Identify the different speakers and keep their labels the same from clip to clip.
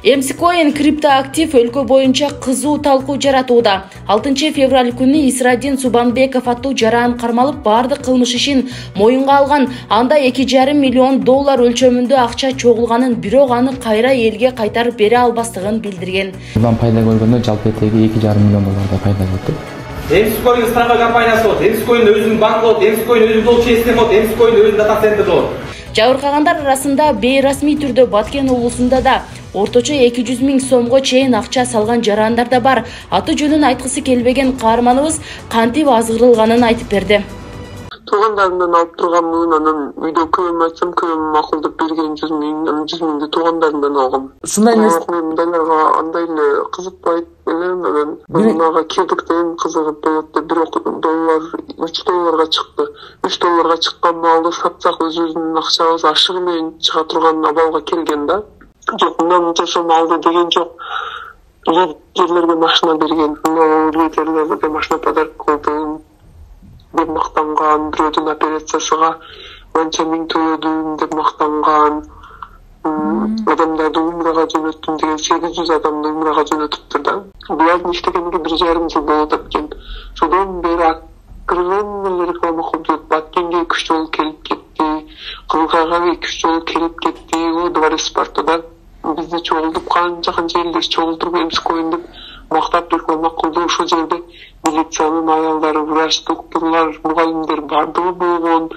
Speaker 1: Эмскоин криптоактив өлкө боюнча кызуу талкуу жаратууда. 6 февраль күнү Исрадин Субанбеков аттуу жаран кармалып бардык кылмыш ишин моюнга алган. Анда 2,5 миллион доллар өлчөмүндө акча чогулганын, бирок аны кайра элге кайтарып бере албастыгын билдирген.
Speaker 2: Bundan пайда көргөндө жалпы этеги 2,5 миллион доллардай пайда көрдү.
Speaker 3: Эмскоин страховой компаниясы болот, Эмскоин өзүнүн банкы болот, Эмскоин өзүнүн долг честер болот, Эмскоин өзүнүн дата центр болот.
Speaker 1: Жабыркагандар арасында бейрасмий түрдө Баткен облусунда да орточо 200 000 сомго чейин акча салган жарандар да бар. Аты жөнүн айткысы келбеген каарманыбыз кантип азгырылганын айтып берди.
Speaker 4: Туугандарымдан алып турганмын, анан үйдө көбүм айтсам көбүм макулдуп берген 100 000, анан 100 000 туугандарымдан алгам.
Speaker 2: Ушундай эмес.
Speaker 4: Далерга андай эле кызыкпайт элем, анан мага кирдиктен кызыгып болот деп $1 3 долларга чыкты. 3 долларга чыккан малды сатсак өзүбүздүн акчабыз ашыгы менен чыга турган абалга келген да. Жок, мындан жашоо малды деген жок. Жерлерге машина берген, жерлерге машина подарок кылдым. Деп мактанган, бирөөдүн операциясыга канча миң төлөдүм деп мактанган. Адамдарды умрага жөнөттүм деген 800 адамды умрага жөнөтүптүр да. Булардын иштегениге 1,5 жыл болот экен. Шондон бери акырын эле реклама кылып, Баткенге 3 жолу келип кетти, Кылгайга 2 жолу келип кетти, о дворец партада бизди чогултуп, канча элдер чогултуп Эмскоин деп мактап реклама кылды. Ошол жерде милициянын аялдары, врач, доктурлар, мугалимдер бардыгы болгон.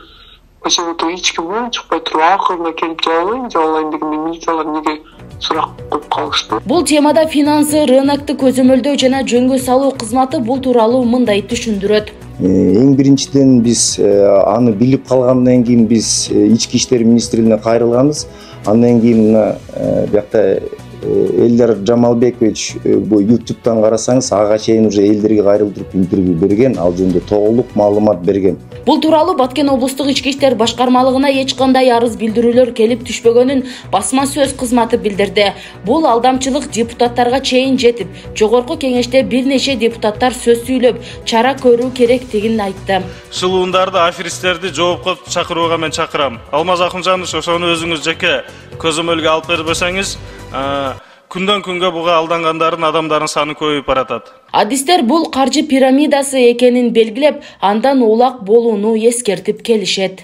Speaker 4: Почему-то эч ким чыкпай туруп, акырына келип жабылайын дегенде милициялар неге сурак коюп калышты.
Speaker 1: Бул темада финансы, рынокту көзөмөлдөө жана жөнгө салуу кызматы бул тууралуу мындай түшүндүрөт.
Speaker 5: Эң биринчиден биз аны билип калгандан кийин биз ички иштер министрлигине кайрылганбыз. Андан кийин мына биякта Элдар Жамалбекович бу YouTube'дан карасаңыз, ага чейин уже элдерге кайрылтып интервью берген, ал жөнүндө толук маалымат берген.
Speaker 1: Бул тууралуу Баткен облустук ички иштер башкармалыгына эч кандай арыз билдирүүлөр келип түшпөгөнүн басма сөз кызматы билдирди. Бул алдамчылык депутаттарга чейин жетип, жогорку кеңеште бир нече депутаттар сөз сүйлөп, чара көрүү керектигин айтты.
Speaker 6: Шылуундарды, аферисттерди жоопко чакырууга мен чакырам. Алмаз Акунжанович, ошону өзүңүз жеке көзөмөлгө алып бербесеңиз, күндөн күнгө буга алдангандардын адамдардын саны көбөйүп баратат.
Speaker 1: Адистер бул каржы пирамидасы экенин белгилеп, андан улак болууну эскертип келишет.